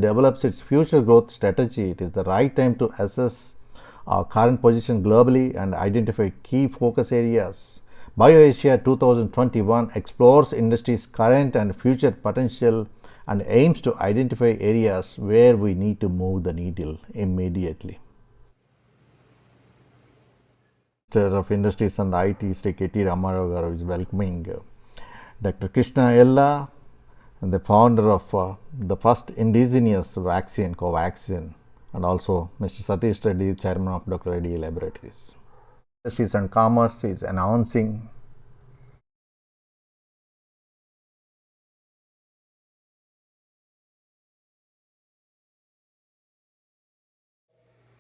develops its future growth strategy, it is the right time to assess our current position globally and identify key focus areas. BioAsia 2021 explores industry's current and future potential and aims to identify areas where we need to move the needle immediately. Minister of Industries and IT, Sri K.T. Ramarao Garu, is welcoming Dr. Krishna Ella, the founder of the first indigenous vaccine, Covaxin, and also Mr. Satish Reddy, chairman of Dr. Reddy Laboratories. Industries and Commerce is announcing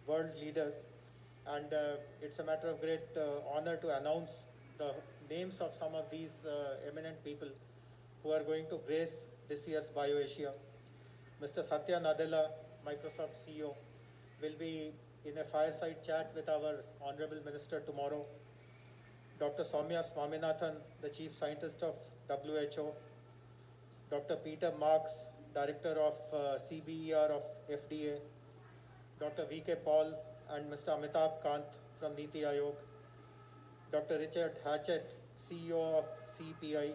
world leaders, and it's a matter of great honor to announce the names of some of these eminent people who are going to grace this year's BioAsia. Mr. Satya Nadella, Microsoft CEO, will be in a fireside chat with our Honorable Minister tomorrow. Dr. Soumya Swaminathan, the Chief Scientist of WHO, Dr. Peter Marks, Director of CBER of FDA, Dr. V.K. Paul and Mr. Amitabh Kant from Niti Aayog, Dr. Richard Hatchett, CEO of CPI,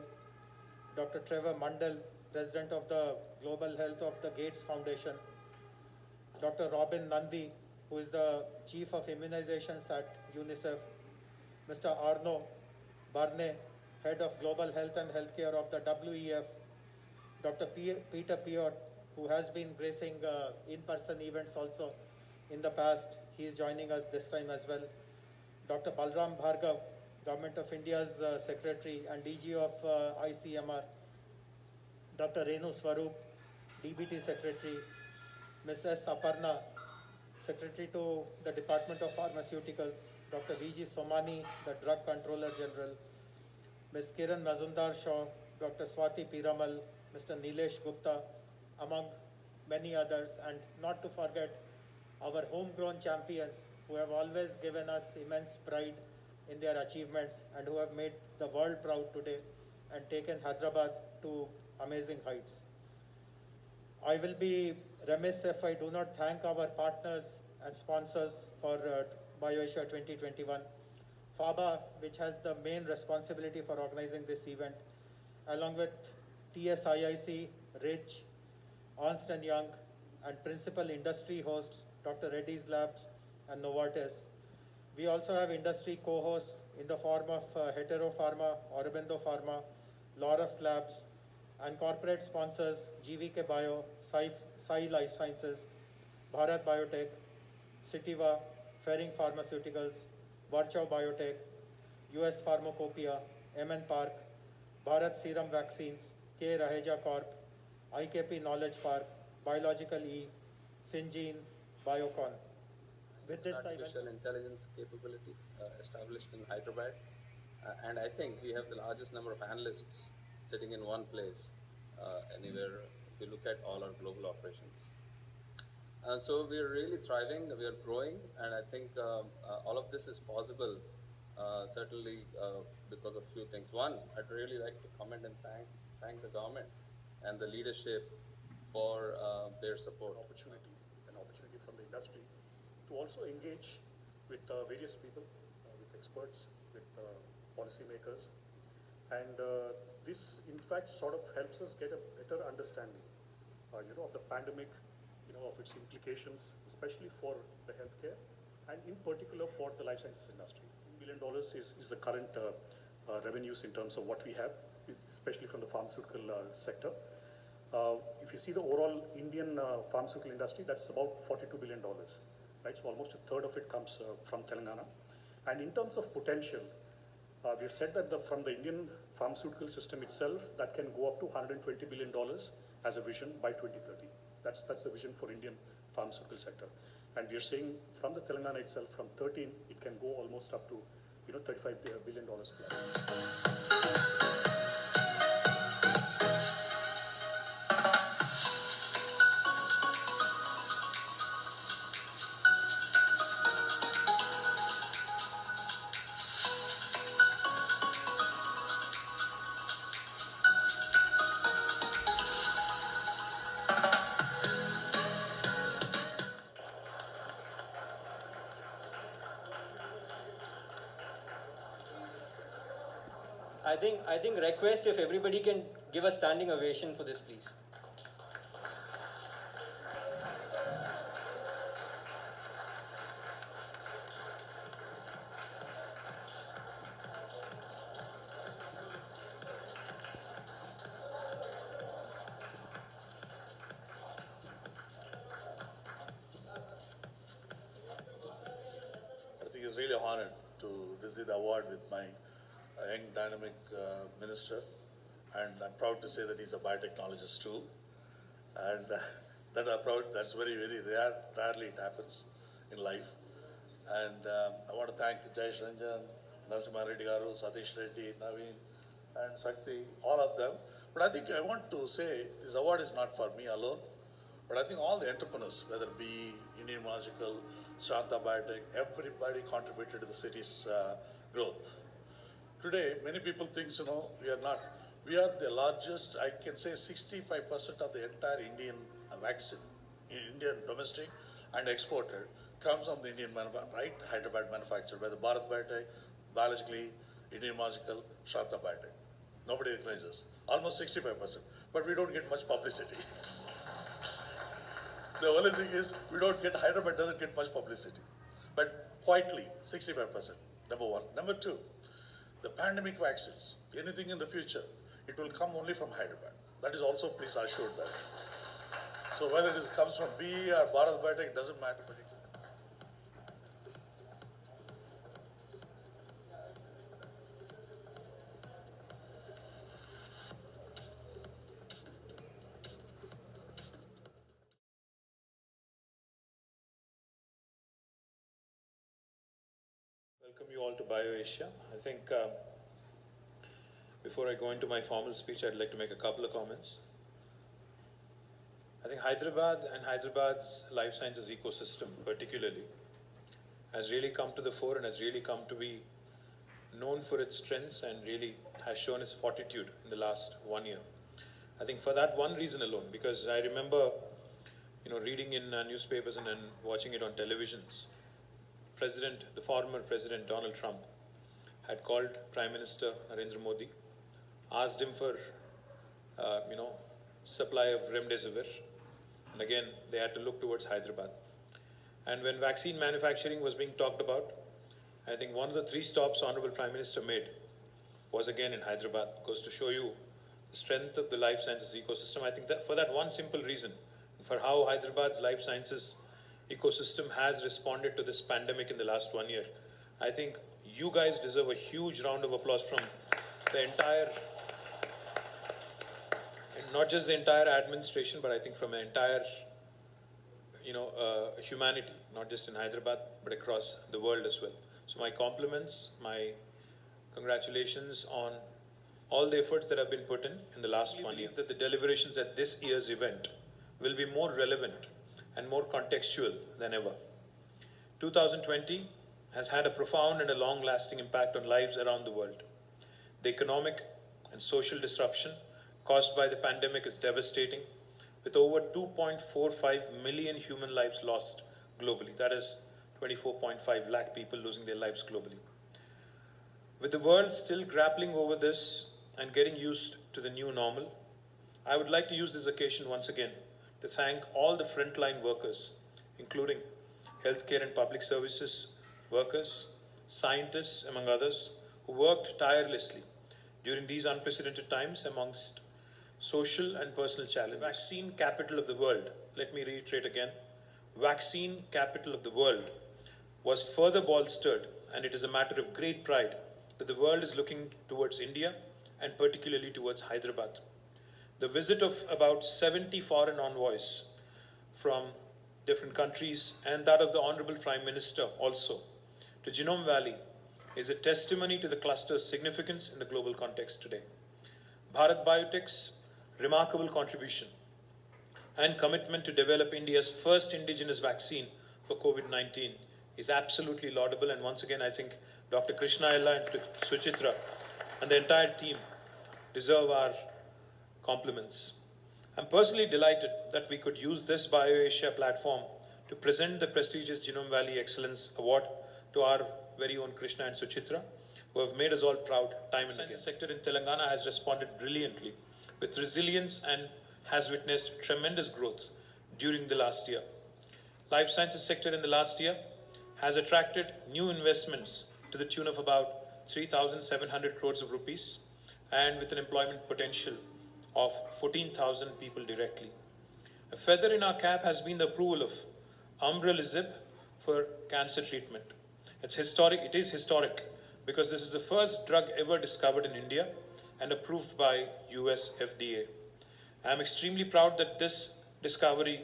Dr. Trevor Mundell, President of the Global Health of the Gates Foundation, Dr. Robin Nandi, who is the Chief of Immunizations at UNICEF, Mr. Arno Barne, Head of Global Health and Healthcare of the WEF, Dr. Peter Piot, who has been gracing in-person events also in the past. He is joining us this time as well. Dr. Balram Bhargav, Government of India's Secretary and DG of ICMR. Dr. Renu Swaroop, DBT Secretary. Ms. S. Aparna, Secretary to the Department of Pharmaceuticals. Dr. V.G. Somani, the Drug Controller General. Ms. Kiran Mazumdar Shaw, Dr. Swati Piramal, Mr. Nilesh Gupta, among many others, and not to forget our homegrown champions who have always given us immense pride in their achievements and who have made the world proud today and taken Hyderabad to amazing heights. I will be remiss if I do not thank our partners and sponsors for BioAsia 2021. FABA, which has the main responsibility for organizing this event, along with TSIIC, RICH, Ernst & Young, and principal industry hosts, Dr. Reddy's Labs and Novartis. We also have industry co-hosts in the form of Hetero Pharma, Aurobindo Pharma, Laurus Labs, and corporate sponsors GVK Bio, Sai Life Sciences, Bharat Biotech, Citiva, Ferring Pharmaceuticals, Varchow Biotech, US Pharmacopoeia, MN Park, Bharat Serum Vaccines, K. Raheja Corp, IKP Knowledge Park, Biological E, Syngene, Biocon. With this, artificial intelligence capability established in Hyderabad, and I think we have the largest number of analysts sitting in one place anywhere if you look at all our global operations. So we are really thriving, we are growing, and I think all of this is possible certainly because of few things. One, I'd really like to comment and thank the government and the leadership for their support. An opportunity from the industry to also engage with various people, with experts, with policymakers, and this in fact sort of helps us get a better understanding, of the pandemic, of its implications, especially for the healthcare, and in particular for the life sciences industry. $1 billion is the current revenues in terms of what we have, especially from the pharmaceutical sector. If you see the overall Indian pharmaceutical industry, that's about $42 billion, right? So almost a third of it comes from Telangana. And in terms of potential, we've said that from the Indian pharmaceutical system itself, that can go up to $120 billion as a vision by 2030. That's the vision for Indian pharmaceutical sector. And we are saying from the Telangana itself, from 13, it can go almost up to $35 billion plus. I think request if everybody can give a standing ovation for this, please. I think it's really honored to receive the award with my young dynamic minister, and I'm proud to say that he's a biotechnologist too. And that I'm proud. That's very, very rare. Rarely it happens in life. And I want to thank Jayesh Ranjan, Narasimha Reddy Garu, Satish Reddy, Naveen, and Sakti, all of them. But I think I want to say this award is not for me alone, but I think all the entrepreneurs, whether it be Indian Immunological, Shanta Biotech, everybody contributed to the city's growth. Today, many people think, we are the largest, I can say 65% of the entire Indian vaccine, Indian domestic and exported, comes from the Indian Hyderabad manufacturer, whether Bharat Biotech, Biologically, Indian Immunological, Shanta Biotech. Nobody recognizes, almost 65%, but we don't get much publicity. The only thing is, Hyderabad doesn't get much publicity, but quietly, 65%, number one. Number two, the pandemic vaccines, anything in the future, it will come only from Hyderabad. That is also, please assure that. So whether it comes from BE or Bharat Biotech, it doesn't matter particularly. Welcome you all to BioAsia. I think before I go into my formal speech, I'd like to make a couple of comments. I think Hyderabad and Hyderabad's life sciences ecosystem particularly has really come to the fore and has really come to be known for its strengths and really has shown its fortitude in the last 1 year. I think for that one reason alone, because I remember, reading in newspapers and watching it on televisions, the former President Donald Trump had called Prime Minister Narendra Modi, asked him for, supply of remdesivir, and again they had to look towards Hyderabad. And when vaccine manufacturing was being talked about, I think one of the 3 stops Honorable Prime Minister made was again in Hyderabad. Goes to show you the strength of the life sciences ecosystem. I think that for that one simple reason, for how Hyderabad's life sciences ecosystem has responded to this pandemic in the last 1 year, I think you guys deserve a huge round of applause from the entire, and not just the entire administration, but I think from the entire, humanity, not just in Hyderabad, but across the world as well. So my compliments, my congratulations on all the efforts that have been put in the last 1 year. That the deliberations at this year's event will be more relevant and more contextual than ever. 2020 has had a profound and a long-lasting impact on lives around the world. The economic and social disruption caused by the pandemic is devastating, with over 2.45 million human lives lost globally. That is 24.5 lakh people losing their lives globally. With the world still grappling over this and getting used to the new normal, I would like to use this occasion once again to thank all the frontline workers, including healthcare and public services workers, scientists, among others, who worked tirelessly during these unprecedented times amongst social and personal challenges. Vaccine capital of the world, let me reiterate again, vaccine capital of the world was further bolstered, and it is a matter of great pride that the world is looking towards India and particularly towards Hyderabad. The visit of about 70 foreign envoys from different countries and that of the Honorable Prime Minister also to Genome Valley is a testimony to the cluster's significance in the global context today. Bharat Biotech's remarkable contribution and commitment to develop India's first indigenous vaccine for COVID-19 is absolutely laudable, and once again I think Dr. Krishna Ella and Suchitra and the entire team deserve our compliments. I'm personally delighted that we could use this BioAsia platform to present the prestigious Genome Valley Excellence Award to our very own Krishna and Suchitra, who have made us all proud time and again. The sector in Telangana has responded brilliantly with resilience and has witnessed tremendous growth during the last year. Life sciences sector in the last year has attracted new investments to the tune of about 3,700 crores of rupees and with an employment potential of 14,000 people directly. A feather in our cap has been the approval of umbralisib for cancer treatment. It is historic because this is the first drug ever discovered in India and approved by US FDA. I am extremely proud that this discovery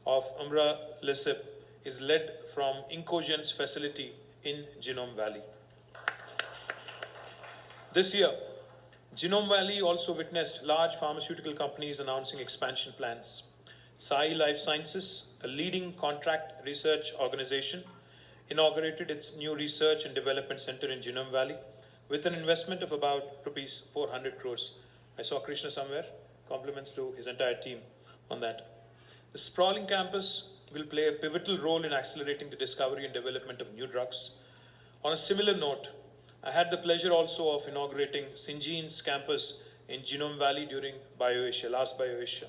of umbralisib is led from Incogent's facility in Genome Valley. This year, Genome Valley also witnessed large pharmaceutical companies announcing expansion plans. Sai Life Sciences, a leading contract research organization, inaugurated its new research and development center in Genome Valley with an investment of about rupees 400 crores. I saw Krishna somewhere. Compliments to his entire team on that. The sprawling campus will play a pivotal role in accelerating the discovery and development of new drugs. On a similar note, I had the pleasure also of inaugurating Syngene's campus in Genome Valley during BioAsia, last BioAsia.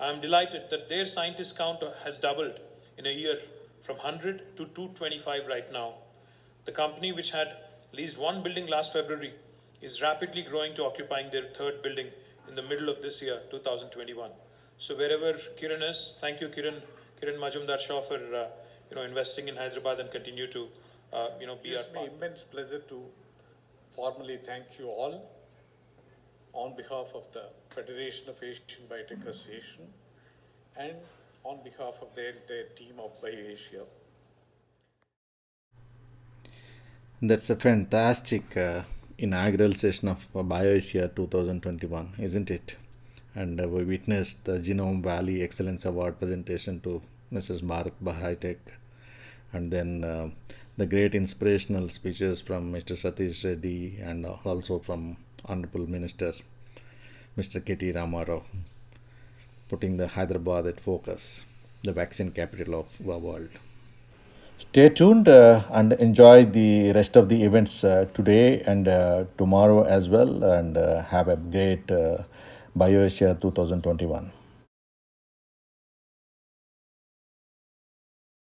I am delighted that their scientist count has doubled in a year from 100 to 225 right now. The company, which had leased one building last February, is rapidly growing to occupying their third building in the middle of this year, 2021. So wherever Kiran is, thank you Kiran Majumdar Shaw for investing in Hyderabad and continue to be our It's my partner. immense pleasure to formally thank you all on behalf of the Federation of Asian Biotech Association and on behalf of the entire team of BioAsia. That's a fantastic inaugural session of BioAsia 2021, isn't it? And we witnessed the Genome Valley Excellence Award presentation to Mrs. Bharat Biotech, and then the great inspirational speeches from Mr. Satish Reddy and also from Honorable Minister Mr. K.T. Ramarao, putting the Hyderabad at focus, the vaccine capital of the world. Stay tuned and enjoy the rest of the events today and tomorrow as well, and have a great BioAsia 2021.